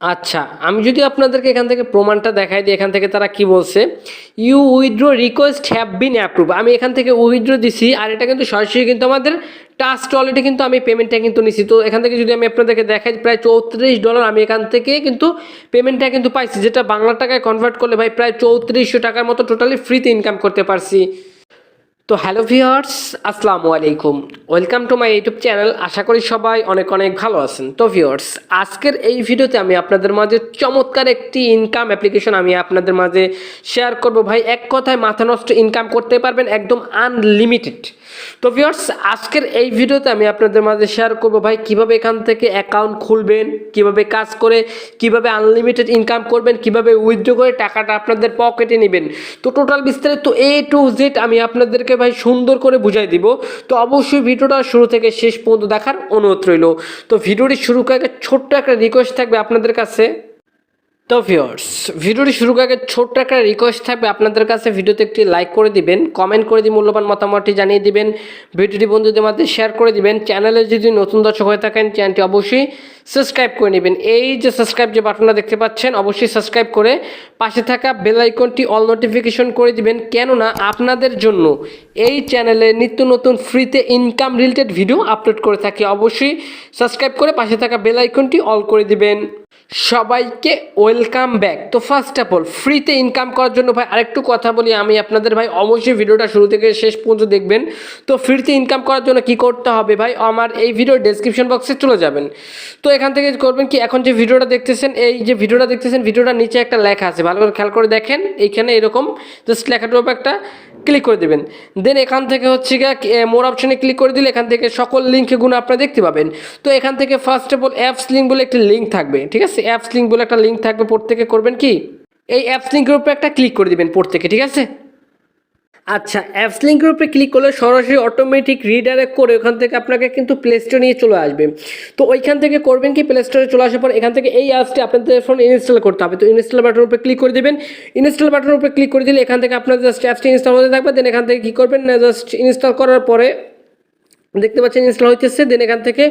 আচ্ছা, আমি যদি আপনাদেরকে এখান থেকে প্রমাণটা দেখাই দিই, এখান থেকে তারা কি বলছে, you withdraw request have been approve. আমি এখান থেকে উইথড্র দিছি, আর এটা কিন্তু সরাসরি কিন্তু আমাদের টাস্ক অলরেডি কিন্তু আমি পেমেন্টটা কিন্তু নিছি। তো এখান থেকে যদি আমি আপনাদেরকে দেখাই, প্রায় $34 আমি এখান থেকে কিন্তু পেমেন্টটা কিন্তু পাইছি, যেটা বাংলা টাকায় কনভার্ট করলে ভাই প্রায় 3400 টাকার মতো টোটালি ফ্রিতে ইনকাম করতে পারছি। তো হ্যালো ভিউয়ার্স, আসসালামু আলাইকুম, welcome to my YouTube channel. আশা করি সবাই অনেক অনেক ভালো আছেন। তো ভিউয়ার্স, আজকের এই ভিডিওতে আমি আপনাদের মাঝে চমৎকার একটি ইনকাম অ্যাপ্লিকেশন আমি আপনাদের মাঝে শেয়ার করব। ভাই এক কথায় মাথা নষ্ট ইনকাম করতে পারবেন একদম আনলিমিটেড। তো ভিউয়ার্স, আজকের এই ভিডিওতে আমি আপনাদের মাঝে শেয়ার করব ভাই কিভাবে এখান থেকে অ্যাকাউন্ট খুলবেন, কিভাবে কাজ করে কিভাবে আনলিমিটেড ইনকাম করবেন, কিভাবে উইথড্র করে টাকাটা আপনাদের পকেটে নেবেন। তো টোটাল বিস্তারিত A to Z আমি আপনাদেরকে ভাই সুন্দর করে বুঝাই দিব। তো অবশ্যই ভিডিওটা শুরু থেকে শেষ পর্যন্ত দেখার অনুরোধ রইল। তো ভিডিওটি শুরু করার আগে ছোট্ট একটা রিকোয়েস্ট থাকবে আপনাদের কাছে। তো ভিউয়ার্স, ভিডিওটি শুরু করার আগে ছোট্ট একটা রিকোয়েস্ট থাকবে আপনাদের কাছে, ভিডিওতে একটি লাইক করে দিবেন, কমেন্ট করে দিয়ে মূল্যবান মতামতটি জানিয়ে দিবেন, ভিডিওটি বন্ধুদের মধ্যে শেয়ার করে দিবেন। চ্যানেলে যদি নতুন দর্শক হয়ে থাকেন চ্যানেলটি অবশ্যই সাবস্ক্রাইব করে নেবেন। এই যে সাবস্ক্রাইব যে বাটনটা দেখতে পাচ্ছেন, অবশ্যই সাবস্ক্রাইব করে পাশে থাকা বেল আইকনটি অল নোটিফিকেশন করে দিবেন, কেননা আপনাদের জন্য এই চ্যানেলে নিত্য নতুন ফ্রিতে ইনকাম রিলেটেড ভিডিও আপলোড করে থাকি। অবশ্যই সাবস্ক্রাইব করে পাশে থাকা বেল আইকনটি অল করে দিবেন। সবাইকে ওয়েলকাম ব্যাক। তো ফার্স্ট অফ অল, ফ্রিতে ইনকাম করার জন্য ভাই আরেকটু কথা বলি আমি আপনাদের, ভাই অবশ্যই ভিডিওটা শুরু থেকে শেষ পর্যন্ত দেখবেন। তো ফ্রিতে ইনকাম করার জন্য কি করতে হবে ভাই, আমার এই ভিডিওর ডেসক্রিপশন বক্সে চলে যাবেন। তো এখান থেকে করবেন কি, এখন যে ভিডিওটা দেখতেছেন, এই যে ভিডিওটা দেখতেছেন, ভিডিওটার নিচে একটা লেখা আছে, ভালো করে খেয়াল করে দেখেন। এইখানে এরকম জাস্ট লেখাটার উপর একটা ক্লিক করে দেবেন। দেন এখান থেকে হচ্ছে গিয়ে মোর অপশনে ক্লিক করে দিলে এখান থেকে সকল লিঙ্কগুলো আপনারা দেখতে পাবেন। তো এখান থেকে first of all apps link বলে একটি লিঙ্ক থাকবে, ঠিক আছে? অ্যাপস লিঙ্ক বলে একটা লিঙ্ক থাকবে, প্রত্যেকে করবেন কি এই অ্যাপস লিঙ্কের উপরে একটা ক্লিক করে দিবেন প্রত্যেকে, ঠিক আছে? আচ্ছা, অ্যাপস লিঙ্কের উপরে ক্লিক করলে সরাসরি অটোমেটিক রিডাইরেক্ট করে ওখান থেকে আপনাকে কিন্তু প্লে স্টোরে নিয়ে চলে আসবে। তো ওইখান থেকে করবেন কি, প্লে স্টোরে চলে আসার পর এখান থেকে এই অ্যাপসটি আপনাদের ফোন ইনস্টল করতে হবে। তো ইনস্টল বাটনের উপরে ক্লিক করে দেবেন। ইনস্টল বাটনের উপরে ক্লিক করে দিলে এখান থেকে আপনাদের জাস্ট অ্যাপসটি ইনস্টল হতে থাকবে। দেন এখান থেকে কী করবেন না, জাস্ট ইনস্টল করার পরে দেখতে পাচ্ছেন ইনস্টল হইতেছে। দেন এখান থেকে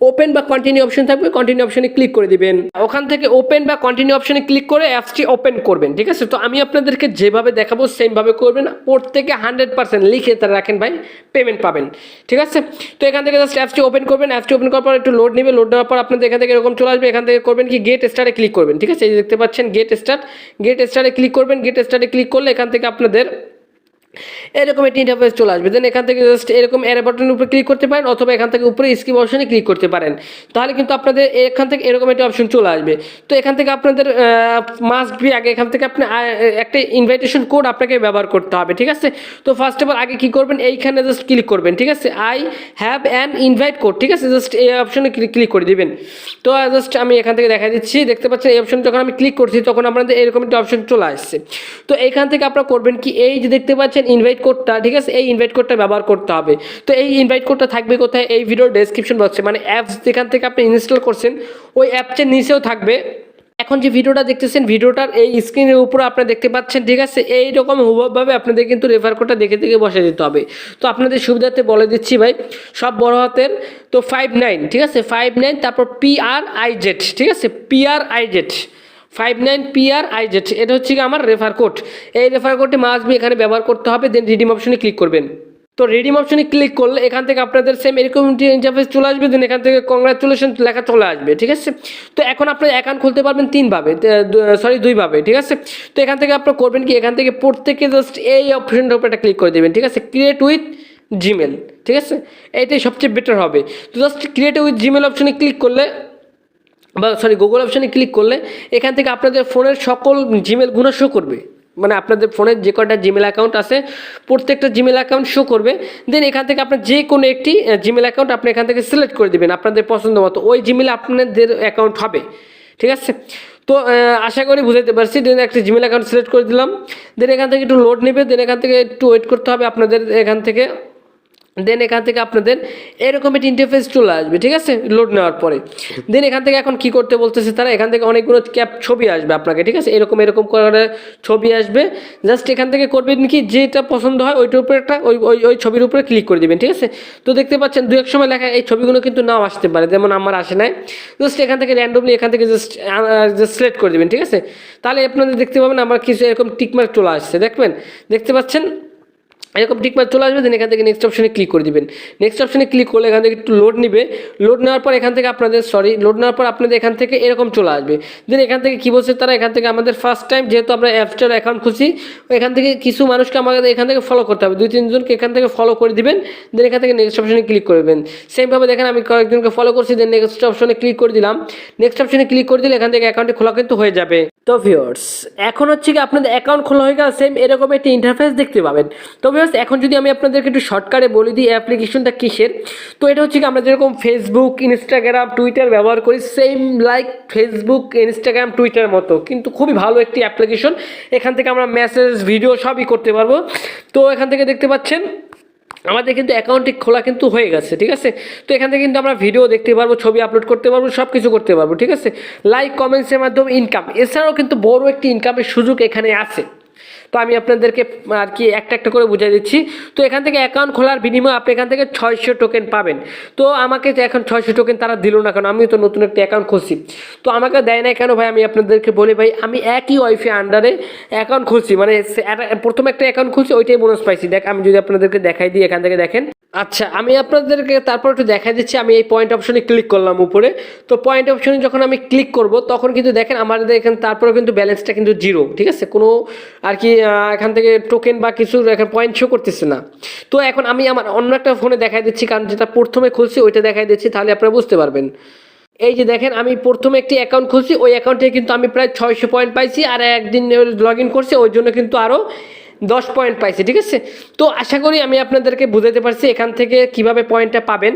ওপেন বা কন্টিনিউ অপশন থাকবে, কন্টিনিউ অপশনে ক্লিক করে দিবেন। ওখান থেকে ওপেন বা কন্টিনিউ অপশনে ক্লিক করে অ্যাপসটি ওপেন করবেন, ঠিক আছে? তো আমি আপনাদেরকে যেভাবে দেখাবো সেমভাবে করবেন, প্রত্যেকে 100% লিখে তারা রাখেন ভাই, পেমেন্ট পাবেন, ঠিক আছে? তো এখান থেকে জাস্ট অ্যাপসটি ওপেন করবেন। অ্যাপসটি ওপেন করার পর একটু লোড নেবে, লোড নেওয়ার পর আপনাদের এখান থেকে এরকম চলে আসবে। এখান থেকে করবেন কি, গেট স্টার্টে ক্লিক করবেন, ঠিক আছে? এই দেখতে পাচ্ছেন গেট স্টার্টে ক্লিক করবেন। গেট স্টার্টে ক্লিক করলে এখান থেকে আপনাদের এরকম একটি ইন্টারফেস চলে আসবে। দেন এখান থেকে জাস্ট এরকম এর বাটনের উপরে ক্লিক করতে পারেন, অথবা এখান থেকে উপরে স্কিপ অপশনে ক্লিক করতে পারেন। তাহলে কিন্তু আপনাদের এখান থেকে এরকম একটি অপশন চলে আসবে। তো এখান থেকে আপনাদের মাস্ট বি আগে এখান থেকে আপনি একটা ইনভাইটেশন কোড আপনাকে ব্যবহার করতে হবে, ঠিক আছে? তো ফার্স্ট অফ অল আগে কী করবেন, এইখানে জাস্ট ক্লিক করবেন, ঠিক আছে? I have an invite code, ঠিক আছে? জাস্ট এই অপশনে ক্লিক করে দিবেন। তো জাস্ট আমি এখান থেকে দেখা দিচ্ছি, দেখতে পাচ্ছেন এই অপশন যখন আমি ক্লিক করছি তখন আপনাদের এরকম একটি অপশন চলে আসছে। তো এখান থেকে আপনারা করবেন কি, এই যে দেখতে পাচ্ছেন ইনভাইট কোডটা, ঠিক আছে? এই ইনভাইট কোডটা ব্যবহার করতে হবে। তো এই ইনভাইট কোডটা থাকবে কোথায়, এই ভিডিওর ডেসক্রিপশন বক্সে, মানে অ্যাপস যেখান থেকে আপনি ইনস্টল করছেন ওই অ্যাপসের নিচেও থাকবে। এখন যে ভিডিওটা দেখতেছেন, ভিডিওটার এই স্ক্রিনের উপরে আপনারা দেখতে পাচ্ছেন, ঠিক আছে? এইরকম হুবভাবে আপনাদের কিন্তু রেফার কোডটা দেখে দেখে বসে দিতে হবে। তো আপনাদের সুবিধাতে বলে দিচ্ছি ভাই, সব বড় হাতের। তো 59, ঠিক আছে? 59 তারপর PRIZ, ঠিক আছে? PRIZ 59 PRIZ, এটা হচ্ছে কি আমার রেফার কোড। এই রেফার কোডটি মাস্ট বি এখানে ব্যবহার করতে হবে। দেন রিডিম অপশনে ক্লিক করবেন। তো রিডিম অপশনে ক্লিক করলে এখান থেকে আপনাদের সেম এরকম ইন্টারফেস চলে আসবে। দেন এখান থেকে কংগ্রাচুলেশন লেখা চলে আসবে, ঠিক আছে? তো এখন আপনার অ্যাকাউন্ট খুলতে পারবেন দুইভাবে, ঠিক আছে? তো এখান থেকে আপনারা করবেন কি, এখান থেকে প্রত্যেকে জাস্ট এই অপশনটার উপর একটা ক্লিক করে দেবেন, ঠিক আছে? ক্রিয়েট উইথ জিমেল, ঠিক আছে? এইটাই সবচেয়ে বেটার হবে। তো জাস্ট ক্রিয়েট উইথ জিমেল অপশনে ক্লিক করলে গুগল অপশনে ক্লিক করলে এখান থেকে আপনাদের ফোনের সকল জিমেলগুলো শো করবে, মানে আপনাদের ফোনের যে কটা জিমেল অ্যাকাউন্ট আছে প্রত্যেকটা জিমেল অ্যাকাউন্ট শো করবে। দেন এখান থেকে আপনার যে কোনো একটি জিমেল অ্যাকাউন্ট আপনি এখান থেকে সিলেক্ট করে দেবেন আপনাদের পছন্দ মতো, ওই জিমেলে আপনাদের অ্যাকাউন্ট হবে, ঠিক আছে? তো আশা করি বুঝাইতে পারছি। দেন একটা জিমেল অ্যাকাউন্ট সিলেক্ট করে দিলাম। দেন এখান থেকে একটু লোড নেবে, দেন এখান থেকে একটু ওয়েট করতে হবে আপনাদের। এখান থেকে দেন এখান থেকে আপনাদের এরকম একটা ইন্টারফেস চলে আসবে, ঠিক আছে, লোড নেওয়ার পরে। দেন এখান থেকে এখন কি করতে বলতেছে তারা, এখান থেকে অনেকগুলো ছবি আসবে আপনাকে, ঠিক আছে, এরকম করে ছবি আসবে। জাস্ট এখান থেকে করবেন কি, যেটা পছন্দ হয় ওইটার উপরে একটা ওই ছবির উপরে ক্লিক করে দেবেন, ঠিক আছে। তো দেখতে পাচ্ছেন দু এক সময় লেখা এই ছবিগুলো কিন্তু নাও আসতে পারে, যেমন আমার আসে নাই। জাস্ট এখান থেকে র্যান্ডমলি এখান থেকে জাস্ট সিলেক্ট করে দেবেন, ঠিক আছে। তাহলে আপনাদের দেখতে পাবেন আমার কিছু এরকম টিকমার্ক চলে আসছে, দেখতে পাচ্ছেন এরকম টিকমার্ক চলে আসবে। দেন এখান থেকে নেক্সট অপশনে ক্লিক করে দিবেন। নেক্সট অপশনে ক্লিক করলে এখান থেকে একটু লোড নেবে। লোড নেওয়ার পর এখান থেকে আপনাদের এখান থেকে এরকম চলে আসবে। দেন এখান থেকে কী বলছে তারা, এখান থেকে আমাদের ফার্স্ট টাইম যেহেতু আমরা অ্যাপস্টার অ্যাকাউন্ট খুলছি, এখান থেকে কিছু মানুষকে আমাদের এখান থেকে ফলো করতে হবে, 2-3 জনকে এখান থেকে ফলো করে দিবেন। দেন এখান থেকে নেক্সট অপশনে ক্লিক করবেন। সেমভাবে দেখেন আমি কয়েকজনকে ফলো করছি, দেন নেক্সট অপশনে ক্লিক করে দিলাম। নেক্সট অপশনে ক্লিক করে দিলে এখান থেকে অ্যাকাউন্টে খোলা কিন্তু হয়ে যাবে। তো ভিউয়ার্স, এখন হচ্ছে কি আপনাদের অ্যাকাউন্ট খোলা হয়ে গেল, সেম এরকম একটা ইন্টারফেস দেখতে পাবেন। তো ভিউয়ার্স, এখন যদি আমি আপনাদেরকে একটু শর্টকাটে বলে দিই অ্যাপ্লিকেশনটা কিসের, তো এটা হচ্ছে কি আমরা যেরকম ফেসবুক, ইনস্টাগ্রাম, টুইটার ব্যবহার করি, same like Facebook, Instagram, Twitter মতো, কিন্তু খুবই ভালো একটি অ্যাপ্লিকেশন। এখান থেকে আমরা মেসেজ, ভিডিও সবই করতে পারবো। তো এখান থেকে দেখতে পাচ্ছেন আমাদের কিন্তু অ্যাকাউন্টটি খোলা কিন্তু হয়ে গেছে, ঠিক আছে। তো এখান থেকে কিন্তু আমরা ভিডিও দেখতে পারবো, ছবি আপলোড করতে পারবো, সব কিছু করতে পারবো, ঠিক আছে। লাইক কমেন্টসের মাধ্যমে ইনকাম, এছাড়াও কিন্তু বড় একটি ইনকামের সুযোগ এখানে আছে। তো আমি আপনাদেরকে আর কি একটা করে বুঝিয়ে দিচ্ছি। তো এখান থেকে অ্যাকাউন্ট খোলার বিনিময়ে আপনি এখান থেকে 600 টোকেন পাবেন। তো আমাকে এখন 600 টোকেন তারা দিল না, কারণ আমি তো নতুন একটা অ্যাকাউন্ট খুলছি। তো আমাকে দেয় না কেন ভাই, আমি আপনাদেরকে বলি ভাই, আমি একই ওয়াইফাই আন্ডারে অ্যাকাউন্ট খুলছি, মানে প্রথম একটা অ্যাকাউন্ট খুলছি, ওইটাই বোনাস পাইছি। আমি যদি আপনাদেরকে দেখাই দিই, এখান থেকে দেখেন। আচ্ছা, আমি আপনাদেরকে তারপর একটু দেখা দিচ্ছি। আমি এই পয়েন্ট অপশনে ক্লিক করলাম উপরে। তো পয়েন্ট অপশনে যখন আমি ক্লিক করব, তখন কিন্তু দেখেন আমাদের এখানে তারপরে কিন্তু ব্যালেন্সটা কিন্তু 0, ঠিক আছে, কোনো আর কি এখান থেকে টোকেন বা কিছু এখানে পয়েন্ট শো করতেছে না। তো এখন আমি আমার অন্য একটা ফোনে দেখাই দিচ্ছি, কারণ যেটা প্রথমে খুলছি ওইটা দেখাই দিচ্ছি, তাহলে আপনারা বুঝতে পারবেন। এই যে দেখেন, আমি প্রথমে একটি অ্যাকাউন্ট খুলছি, ওই অ্যাকাউন্টে কিন্তু আমি প্রায় 600 পয়েন্ট পাইছি, আর একদিন লগ ইন করছি, ওই জন্য কিন্তু আরও 10 পয়েন্ট পাইছি, ঠিক আছে। তো আশা করি আমি আপনাদেরকে বুঝাতে পারছি এখান থেকে কিভাবে পয়েন্টটা পাবেন।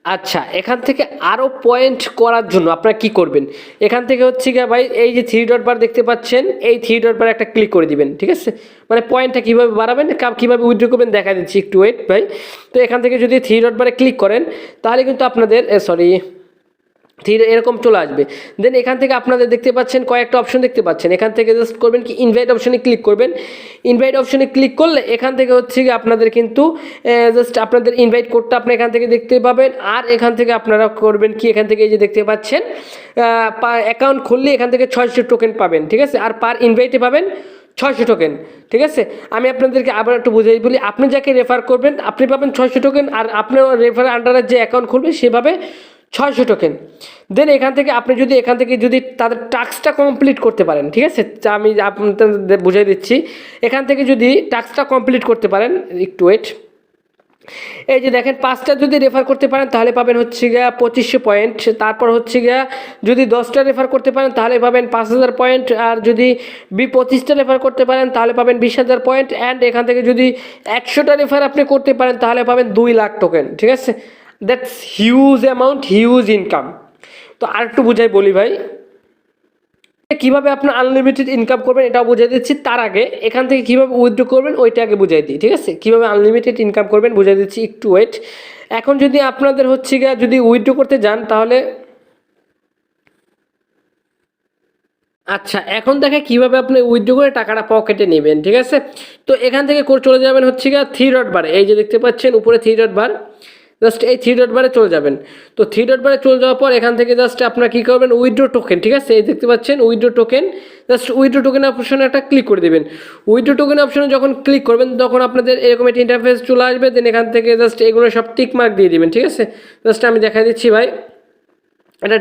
আচ্ছা, এখান থেকে আরও পয়েন্ট করার জন্য আপনারা কি করবেন, এখান থেকে হচ্ছে গিয়ে ভাই এই যে 3 ডট বার দেখতে পাচ্ছেন, এই 3 ডট বার একটা ক্লিক করে দিবেন, ঠিক আছে। মানে পয়েন্টটা কীভাবে বাড়াবেন, কীভাবে উইথড্র করবেন দেখা দিচ্ছি, একটু ওয়েট ভাই। তো এখান থেকে যদি 3 ডট বারে ক্লিক করেন, তাহলে কিন্তু আপনাদের এরকম চলে আসবে। দেন এখান থেকে আপনাদের দেখতে পাচ্ছেন কয়েকটা অপশন দেখতে পাচ্ছেন, এখান থেকে জাস্ট করবেন কি, ইনভাইট অপশনে ক্লিক করবেন। ইনভাইট অপশনে ক্লিক করলে এখান থেকে হচ্ছে কি আপনাদের কিন্তু জাস্ট আপনাদের ইনভাইট কোডটা আপনি এখান থেকে দেখতে পাবেন। আর এখান থেকে আপনারা করবেন কি, এখান থেকে এই যে দেখতে পাচ্ছেন অ্যাকাউন্ট খুললে এখান থেকে 600 টোকেন পাবেন, ঠিক আছে। আর পার ইনভাইটে পাবেন 600 টোকেন, ঠিক আছে। আমি আপনাদেরকে আবার একটু বুঝাই বলি, আপনি যাকে রেফার করবেন আপনি পাবেন 600 টোকেন, আর আপনার রেফার আন্ডারে যে অ্যাকাউন্ট খুলবে সেভাবে 600 টোকেন। দেন এখান থেকে আপনি যদি তাদের টাস্কটা কমপ্লিট করতে পারেন, ঠিক আছে, আমি আপনাদের বুঝাই দিচ্ছি। এখান থেকে যদি টাস্কটা কমপ্লিট করতে পারেন, একটু ওয়েট, এই যে দেখেন 5টা যদি রেফার করতে পারেন তাহলে পাবেন হচ্ছে গিয়া 2500 পয়েন্ট। তারপর হচ্ছে গিয়া যদি 10টা রেফার করতে পারেন তাহলে পাবেন 5000 পয়েন্ট। আর যদি 25টা রেফার করতে পারেন তাহলে পাবেন 20000 পয়েন্ট। অ্যান্ড এখান থেকে যদি 100টা রেফার আপনি করতে পারেন তাহলে পাবেন 2 লাখ টোকেন, ঠিক আছে। That's huge amount, huge income. তো আর একটু বুঝাই বলি ভাই, কীভাবে আপনার আনলিমিটেড ইনকাম করবেন এটাও বুঝাই দিচ্ছি। তার আগে এখান থেকে কীভাবে উইথড্র করবেন ওইটা আগে বুঝাই দিই, ঠিক আছে। কীভাবে আনলিমিটেড ইনকাম করবেন বুঝাই দিচ্ছি, একটু ওয়েট। এখন যদি আপনাদের হচ্ছে গিয়ে যদি উইথড্র করতে যান তাহলে আচ্ছা, এখন দেখে কীভাবে আপনি উইথড্র করে টাকাটা পকেটে নেবেন, ঠিক আছে। তো এখান থেকে চলে যাবেন হচ্ছে গিয়ে 3 ডট বারে, এই যে দেখতে পাচ্ছেন উপরে 3 ডট বার, জাস্ট এই 3 ডট বারে চলে যাবেন। তো 3 ডট বারে চলে যাওয়ার পর এখান থেকে জাস্ট আপনারা কী করবেন, উইথড্র টোকেন, ঠিক আছে, এই দেখতে পাচ্ছেন withdraw token, just withdraw token অপশনে একটা ক্লিক করে দেবেন। উইথড্র টোকেন অপশনে যখন ক্লিক করবেন তখন আপনাদের এরকম একটা ইন্টারফেস চলে আসবে। দেন এখান থেকে জাস্ট এগুলো সব টিক মার্ক দিয়ে দিবেন, ঠিক আছে। জাস্ট আমি দেখা দিচ্ছি ভাই, এটা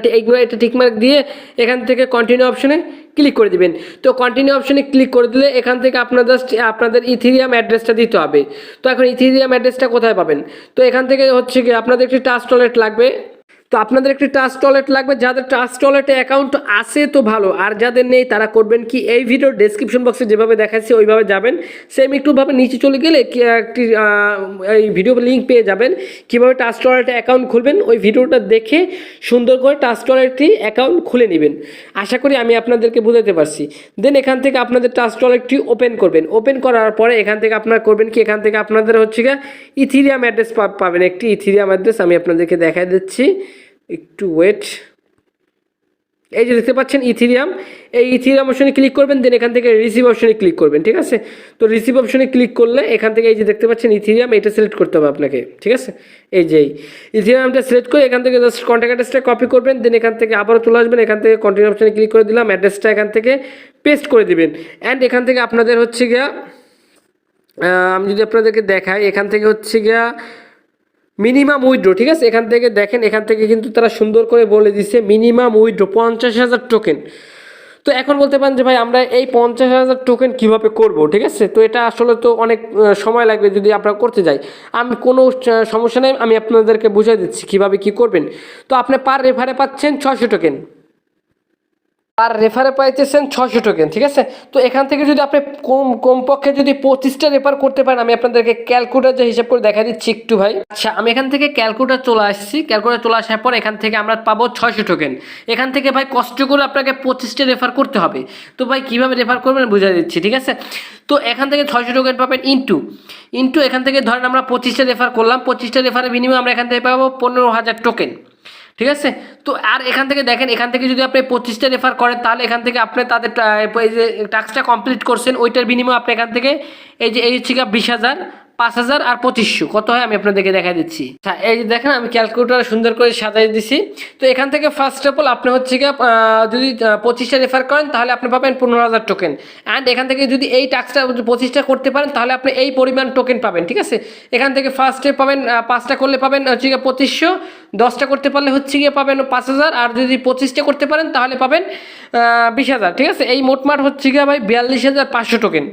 টিকমার্ক দিয়ে এখান থেকে কন্টিনিউ অপশনে ক্লিক করে দিবেন। তো কন্টিনিউ অপশনে ক্লিক করে দিলে এখান থেকে আপনাদের ইথেরিয়াম অ্যাড্রেসটা দিতে হবে। তো এখন ইথেরিয়াম অ্যাড্রেসটা কোথায় পাবেন, তো এখান থেকে হচ্ছে কি আপনাদের একটি ট্রাস্ট ওয়ালেট লাগবে। তো আপনাদের একটি ট্রাস্ট ওয়ালেট লাগবে, যাদের ট্রাস্ট ওয়ালেটে অ্যাকাউন্ট আছে তো ভালো, আর যাদের নেই তারা করবেন কি এই ভিডিওর ডেসক্রিপশন বক্সে যেভাবে দেখাচ্ছি ওইভাবে যাবেন, সেম একটুভাবে নিচে চলে গেলে একটি এই ভিডিও লিঙ্ক পেয়ে যাবেন কীভাবে ট্রাস্ট ওয়ালেটে অ্যাকাউন্ট খুলবেন। ওই ভিডিওটা দেখে সুন্দর করে ট্রাস্ট ওয়ালেটটি অ্যাকাউন্ট খুলে নেবেন। আশা করি আমি আপনাদেরকে বুঝাতে পারছি। দেন এখান থেকে আপনাদের ট্রাস্ট ওয়ালেটটি ওপেন করবেন। ওপেন করার পরে এখান থেকে আপনারা করবেন কি, এখান থেকে আপনাদের হচ্ছে গিয়ে ইথিরিয়াম অ্যাড্রেস পাবেন, একটি ইথিরিয়াম অ্যাড্রেস আমি আপনাদেরকে দেখাই দিচ্ছি, একটু ওয়েট। এই যে দেখতে পাচ্ছেন ইথিরিয়াম, এই ইথিরিয়াম অপশনে ক্লিক করবেন, দেন এখান থেকে রিসিভ অপশনে ক্লিক করবেন। ঠিক আছে, তো রিসিভ অপশনে ক্লিক করলে এখান থেকে এই যে দেখতে পাচ্ছেন ইথিরিয়াম, এটা সিলেক্ট করতে হবে আপনাকে। ঠিক আছে, এই যে ইথিরিয়ামটা সিলেক্ট করে এখান থেকে জাস্ট কন্ট্যাক্ট অ্যাড্রেসটা কপি করবেন, দেন এখান থেকে আবারও চলে আসবেন, এখান থেকে কন্টিনিউ অপশনে ক্লিক করে দিলাম, অ্যাড্রেসটা এখান থেকে পেস্ট করে দিবেন। অ্যান্ড এখান থেকে আপনাদের হচ্ছে গিয়া আমি যদি আপনাদেরকে দেখাই, এখান থেকে হচ্ছে গিয়া মিনিমাম উইথড্র। ঠিক আছে, এখান থেকে দেখেন, এখান থেকে কিন্তু তারা সুন্দর করে বলে দিচ্ছে মিনিমাম উইথড্র 50,000 টোকেন। তো এখন বলতে পারেন যে ভাই আমরা এই 50,000 টোকেন কীভাবে করব। ঠিক আছে, তো এটা আসলে তো অনেক সময় লাগবে যদি আপনারা করতে যাই। আমি কোনো সমস্যা নেই, আমি আপনাদেরকে বুঝিয়ে দিচ্ছি কীভাবে কী করবেন। তো আপনি পার রেফারে পাচ্ছেন 600 টোকেন, আর রেফারে পাইতেছেন 600 টোকেন। ঠিক আছে, তো এখান থেকে যদি আপনি কমপক্ষে যদি 25টা রেফার করতে পারেন, আমি আপনাদেরকে ক্যালকুলেটার যে হিসাব করে দেখা দিচ্ছি একটু ভাই। আচ্ছা, আমি এখান থেকে ক্যালকুলেটার চলে আসছি, ক্যালকুলেটার চলে আসার পর এখান থেকে আমরা পাবো 600 টোকেন। এখান থেকে ভাই কষ্ট করে আপনাকে 25টা রেফার করতে হবে। তো ভাই কীভাবে রেফার করবেন বুঝিয়ে দিচ্ছি। ঠিক আছে, তো এখান থেকে 600 টোকেন পাবেন ইন্টু এখান থেকে ধরেন আমরা 25টা রেফার করলাম, 25টা রেফারের বিনিময়ে আমরা এখান থেকে পাবো 15,000 টোকেন। ঠিক আছে, তো আর এখান থেকে দেখেন, এখান থেকে যদি আপনি 25টা রেফার করেন তাহলে এখান থেকে আপনি তাদের এই যে টাস্কটা কমপ্লিট করছেন ওইটার বিনিময়ে আপনি এখান থেকে এই হচ্ছে 20,000, 5,000 আর 2500 কত হয় আমি আপনাদেরকে দেখা দিচ্ছি। আচ্ছা, এই যে দেখেন আমি ক্যালকুলেটার সুন্দর করে সাজাই দিছি। তো এখান থেকে ফার্স্ট অফ অল আপনি হচ্ছে গিয়ে যদি 25টা রেফার করেন তাহলে আপনি পাবেন 15,000 টোকেন। অ্যান্ড এখান থেকে যদি এই টাস্কটা 25টা করতে পারেন তাহলে আপনি এই পরিমাণ টোকেন পাবেন। ঠিক আছে, এখান থেকে ফার্স্টে পাবেন 5টা করলে পাবেন হচ্ছে গিয়ে 2500, 10টা করতে পারলে হচ্ছে গিয়ে পাবেন 5,000, আর যদি 25টা করতে পারেন তাহলে পাবেন 20,000। ঠিক আছে, এই মোটমাট হচ্ছে গিয়ে ভাই 42,500 টোকেন।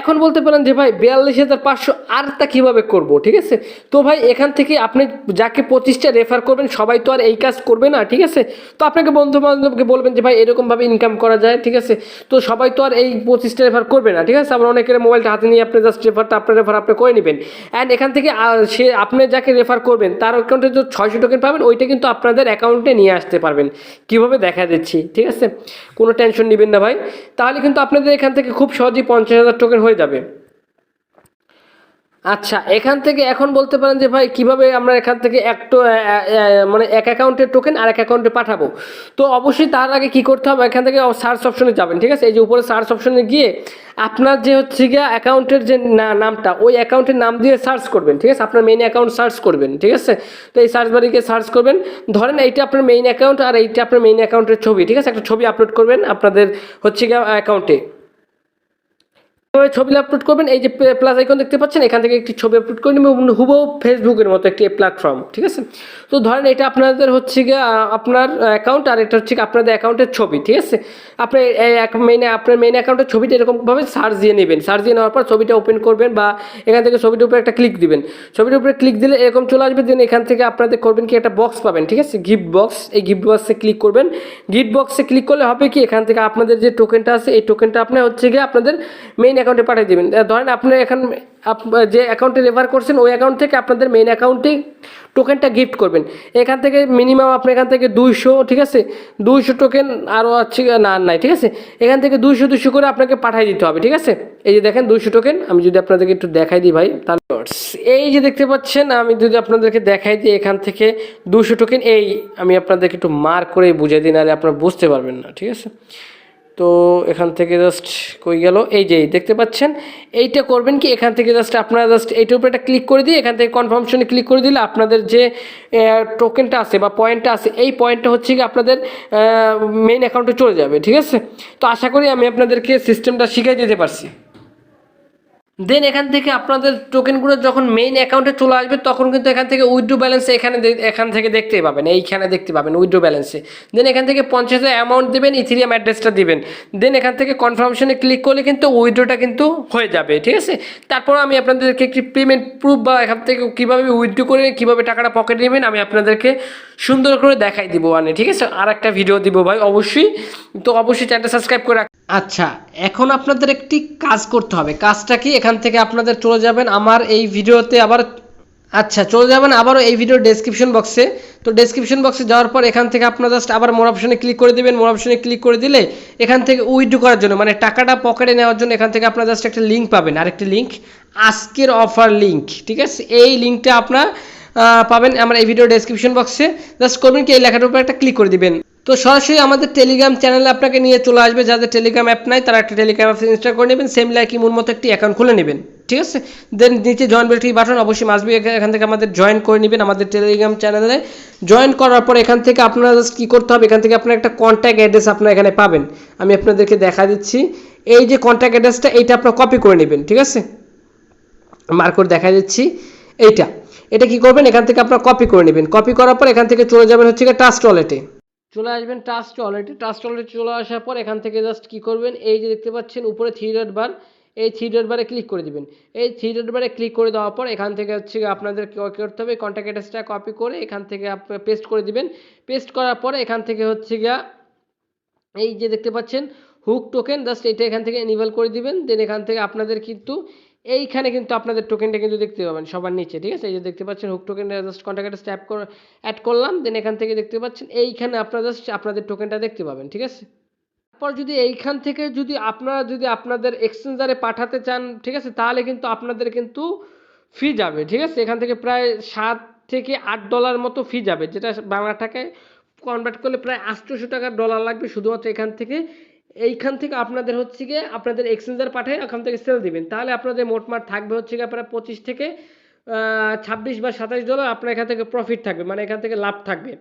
এখন বলতে পারেন যে ভাই 42,500 আর তা কীভাবে করব। ঠিক আছে, তো ভাই এখান থেকে আপনি যাকে 25টা রেফার করবেন সবাই তো আর এই কাজ করবে না। ঠিক আছে, তো আপনাকে বন্ধু বান্ধবকে বলবেন যে ভাই এরকমভাবে ইনকাম করা যায়। ঠিক আছে, তো সবাই তো আর এই 25টা রেফার করবে না। ঠিক আছে, আবার অনেকের মোবাইলটা হাতে নিয়ে আপনি জাস্ট রেফারটা আপনার রেফার আপনি করে নেবেন। অ্যান্ড এখান থেকে সে আপনি যাকে রেফার করবেন তার অ্যাকাউন্টে যে 600 টোকেন পাবেন ওইটা কিন্তু আপনাদের অ্যাকাউন্টে নিয়ে আসতে পারবেন। কীভাবে দেখা দিচ্ছি। ঠিক আছে, কোনো টেনশন নেবেন না ভাই, তাহলে কিন্তু আপনাদের এখান থেকে খুব সহজেই 50,000 টোকেন হয়ে যাবে। আচ্ছা, এখান থেকে এখন বলতে পারেন যে ভাই কিভাবে আমরা এখান থেকে মানে এক অ্যাকাউন্টের টোকেন আর এক অ্যাকাউন্টে পাঠাবো। তো অবশ্যই তার আগে কি করতে হবে, এখান থেকে সার্চ অপশনে যাবেন। ঠিক আছে, এই যে উপরে সার্চ অপশনে গিয়ে আপনার যে হচ্ছে গিয়ে অ্যাকাউন্টের যে নামটা ওই অ্যাকাউন্টের নাম দিয়ে সার্চ করবেন। ঠিক আছে, আপনার মেইন অ্যাকাউন্ট সার্চ করবেন। ঠিক আছে, তো এই সার্চ বারে গিয়ে সার্চ করবেন, ধরেন এইটা আপনার মেইন অ্যাকাউন্ট আর এইটা আপনার মেইন অ্যাকাউন্টের ছবি। ঠিক আছে, একটা ছবি আপলোড করবেন আপনাদের হচ্ছে গিয়ে অ্যাকাউন্টে, ছবি আপলোড করবেন। এই যে প্লাস আইকন দেখতে পাচ্ছেন, এখান থেকে একটি ছবি আপলোড করে নেবেন হুবহু ফেসবুকের মতো একটি প্ল্যাটফর্ম। ঠিক আছে, তো ধরেন এটা আপনাদের হচ্ছে গিয়ে আপনার অ্যাকাউন্ট আর এটা হচ্ছে আপনাদের অ্যাকাউন্টের ছবি। ঠিক আছে, আপনি আপনার মেইন অ্যাকাউন্টের ছবিটা এরকমভাবে সার্চ দিয়ে নেবেন। সার্চ দিয়ে নেওয়ার পর ছবিটা ওপেন করবেন বা এখান থেকে ছবিটার উপরে একটা ক্লিক দিবেন। ছবিটার উপরে ক্লিক দিলে এরকম চলে আসবে। দেন এখান থেকে আপনাদের করবেন কি একটা বক্স পাবেন। ঠিক আছে, গিফট বক্স, এই গিফট বক্সে ক্লিক করবেন। গিফট বক্সে ক্লিক করলে হবে কি, এখান থেকে আপনাদের যে টোকেনটা আছে এই টোকেনটা আপনি হচ্ছে গিয়ে আপনাদের মেইন অ্যাকাউন্টে পাঠিয়ে দেবেন। ধরেন আপনি এখন যে অ্যাকাউন্টে রেফার করছেন ওই অ্যাকাউন্ট থেকে আপনাদের মেইন অ্যাকাউন্টে টোকেনটা গিফট করবেন। এখান থেকে মিনিমাম আপনি এখান থেকে 200, ঠিক আছে 200 টোকেন আরও আছে না নাই। ঠিক আছে, এখান থেকে 200 করে আপনাকে পাঠিয়ে দিতে হবে। ঠিক আছে, এই যে দেখেন 200 টোকেন, আমি যদি আপনাদেরকে একটু দেখাই দিই ভাই, তাহলে এই যে দেখতে পাচ্ছেন, আমি যদি আপনাদেরকে দেখাই দিই এখান থেকে 200 টোকেন, এই আমি আপনাদেরকে একটু মার্ক করে বুঝিয়ে দিই, নাহলে আপনারা বুঝতে পারবেন না। ঠিক আছে, তো এখান থেকে জাস্ট কই গেল, এই যে দেখতে পাচ্ছেন, এইটা করবেন কি, এখান থেকে জাস্ট আপনারা জাস্ট এইটার উপরে একটা ক্লিক করে দিয়ে এখান থেকে কনফার্মেশনে ক্লিক করে দিলে আপনাদের যে টোকেনটা আছে বা পয়েন্টটা আছে এই পয়েন্টটা হচ্ছে কি আপনাদের মেইন অ্যাকাউন্টে চলে যাবে। ঠিক আছে, তো আশা করি আমি আপনাদেরকে সিস্টেমটা শিখিয়ে দিতে পারছি। দেন এখান থেকে আপনাদের টোকেনগুলো যখন মেইন অ্যাকাউন্টে চলে আসবে তখন কিন্তু এখান থেকে উইথড্র ব্যালেন্সে এখান থেকে দেখতে পাবেন, এইখানে দেখতে পাবেন উইথড্র ব্যালেন্সে। দেন এখান থেকে 50,000 অ্যামাউন্ট দেবেন, ইথিরিয়াম অ্যাড্রেসটা দিবেন। দেন এখান থেকে কনফার্মেশনে ক্লিক করলে কিন্তু উইথড্রটা কিন্তু হয়ে যাবে, ঠিক আছে। তারপর আমি আপনাদেরকে একটি পেমেন্ট প্রুফ বা এখান থেকে কীভাবে উইথড্র করে কীভাবে টাকাটা পকেটে নেবেন আমি আপনাদেরকে সুন্দর করে দেখাই দিব, ঠিক আছে। আর একটা ভিডিও দিব ভাই অবশ্যই, তো অবশ্যই চ্যানেলটা সাবস্ক্রাইব করে আচ্ছা, এখন আপনাদের একটি কাজ করতে হবে। কাজটা কি, এখান থেকে আপনাদের চলে যাবেন আমার এই ভিডিওতে আবার, আচ্ছা চলে যাবেন আবারও এই ভিডিওর ডেসক্রিপশন বক্সে। তো ডেসক্রিপশন বক্সে যাওয়ার পর এখান থেকে আপনারা জাস্ট আবার মোর অপশনে ক্লিক করে দেবেন। মোর অপশনে ক্লিক করে দিলে এখান থেকে উইথড্র করার জন্য মানে টাকাটা পকেটে নেওয়ার জন্য এখান থেকে আপনারা জাস্ট একটা লিঙ্ক পাবেন, আরেকটি লিঙ্ক, আজকের অফার লিঙ্ক, ঠিক আছে। এই লিঙ্কটা আপনারা পাবেন আমার এই ভিডিও ডেসক্রিপশন বক্সে। জাস্ট করবেন কি এই লেখাটার উপর একটা ক্লিক করে দিবেন। তো সরাসরি আমাদের টেলিগ্রাম চ্যানেলে আপনাকে নিয়ে চলে আসবে। যাদের টেলিগ্রাম অ্যাপ নাই তারা একটা টেলিগ্রাম অ্যাপ ইনস্টল করে নেবেন, সেম লাইক ইমোর মতো একটি অ্যাকাউন্ট খুলে নেবেন, ঠিক আছে। দেন নিচে জয়েন বেলটি বাটন অবশ্যই মাসবি, এখান থেকে আমাদের জয়েন করে নেবেন আমাদের টেলিগ্রাম চ্যানেলে। জয়েন করার পর এখান থেকে আপনারা জাস্ট কী করতে হবে, এখান থেকে আপনার একটা কন্ট্যাক্ট অ্যাড্রেস আপনারা এখানে পাবেন। আমি আপনাদেরকে দেখা দিচ্ছি, এই যে কন্ট্যাক্ট অ্যাড্রেসটা এইটা আপনারা কপি করে নেবেন, ঠিক আছে। মার্ক করে দেখা দিচ্ছি এটা কি করবেন, এখান থেকে আপনারা কপি করে নেবেন। কপি করার পর এখান থেকে চলে যাবেন হচ্ছে ট্রাস্ট ওয়ালেটে, চলে আসবেন ট্রাস্ট ওয়ালেটে চলে আসার পর এখান থেকে জাস্ট কি করবেন, এই যে দেখতে পাচ্ছেন উপরে থ্রি ডট বার, এই থ্রি ডট বারে ক্লিক করে দিবেন। এই থ্রি ডট বারে ক্লিক করে দেওয়ার পর এখান থেকে হচ্ছে আপনাদের কী করতে হবে, কন্ট্যাক্ট অ্যাড্রেসটা কপি করে এখান থেকে আপনার পেস্ট করে দিবেন। পেস্ট করার পরে এখান থেকে হচ্ছে গিয়া এই যে দেখতে পাচ্ছেন হুক টোকেন, জাস্ট এটা এখান থেকে এনিবল করে দিবেন। দেন এখান থেকে আপনাদের কিন্তু এইখানে কিন্তু আপনাদের টোকেনটা কিন্তু দেখতে পাবেন সবার নিচে, ঠিক আছে। এই যে দেখতে পাচ্ছেন hook token, just contact tap করে অ্যাড করলাম। দেন এখান থেকে দেখতে পাচ্ছেন এইখানে আপনারা জাস্ট আপনাদের টোকেনটা দেখতে পাবেন, ঠিক আছে। তারপর যদি এইখান থেকে যদি আপনারা যদি আপনাদের এক্সচেঞ্জারে পাঠাতে চান, ঠিক আছে, তাহলে কিন্তু আপনাদের কিন্তু ফি যাবে, ঠিক আছে। এখান থেকে প্রায় $7 থেকে $8 মতো ফি যাবে, যেটা বাংলা টাকায় কনভার্ট করলে প্রায় 800 টাকা ডলার লাগবে শুধুমাত্র এইখান থেকে আপনাদের হচ্ছে গিয়ে আপনাদের এক্সচেঞ্জার পাঠিয়ে ওখান থেকে সেল দিবেন। তাহলে আপনাদের মোটমাট থাকবে হচ্ছে গিয়ে প্রায় 25 থেকে 26 বা 27 ডলার আপনার এখান থেকে প্রফিট থাকবে, মানে এখান থেকে লাভ থাকবে।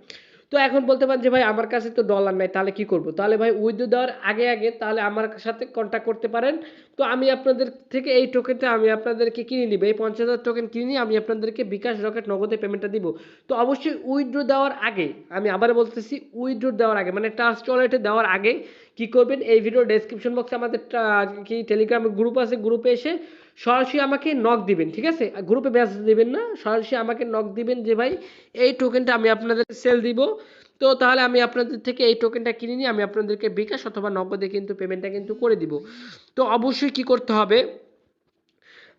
তো এখন বলতে পারেন যে ভাই আমার কাছে তো ডলার নাই, তাহলে কি করব, তাহলে ভাই উইথড্র দেওয়ার আগে আগে তাহলে আমার সাথে কন্ট্যাক্ট করতে পারেন। তো আমি আপনাদের থেকে এই টোকেনটা আমি আপনাদেরকে কিনে নিব, এই 50,000 টোকেন কিনে নিয়ে আমি আপনাদেরকে বিকাশ রকেট নগদে পেমেন্টটা দিব। তো অবশ্যই উইথড্র দেওয়ার আগে, আমি আবার বলতেছি উইথড্র দেওয়ার আগে মানে ট্রাস্ট ওয়ালেটে দেওয়ার আগে কি করবেন, এই ভিডিও ডেসক্রিপশন বক্সে আমাদের কি টেলিগ্রাম গ্রুপ আছে, গ্রুপে এসে সরাসরি আমাকে নক দিবেন, ঠিক আছে। গ্রুপে মেসেজ দিবেন না, সরাসরি আমাকে নক দিবেন যে ভাই এই টোকেনটা আমি আপনাদের সেল দিব। তো তাহলে আমি আপনাদের থেকে এই টোকেনটা কিনে নিয়ে আমি আপনাদেরকে বিকাশ অথবা নগদে কিন্তু পেমেন্টটা কিন্তু করে দিব। তো অবশ্যই কি করতে হবে,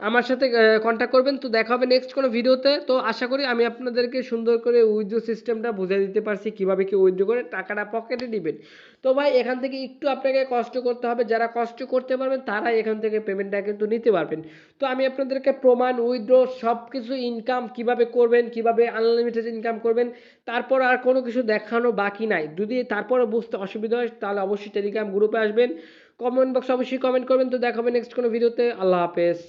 আমার সাথে কন্ট্যাক্ট করবেন। তো দেখা হবে নেক্সট কোনো ভিডিওতে। তো আশা করি আমি আপনাদেরকে সুন্দর করে উইথড্র সিস্টেমটা বুঝিয়ে দিতে পারছি, কীভাবে কি উইথড্র করে টাকাটা পকেটে নেবেন। তো ভাই এখান থেকে একটু আপনাকে কষ্ট করতে হবে, যারা কষ্ট করতে পারবেন তারাই এখান থেকে পেমেন্টটা কিন্তু নিতে পারবেন। তো আমি আপনাদেরকে প্রমাণ, উইথড্র সব কিছু, ইনকাম কিভাবে করবেন, কিভাবে আনলিমিটেড ইনকাম করবেন, তারপর আর কোনো কিছু দেখানো বাকি নাই। যদি তারপরে বুঝতে অসুবিধা হয় তাহলে অবশ্যই টেলিগ্রাম গ্রুপে আসবেন, কমেন্ট বক্সে অবশ্যই কমেন্ট করবেন। তো দেখা হবে নেক্সট কোনো ভিডিওতে। আল্লাহ হাফেজ।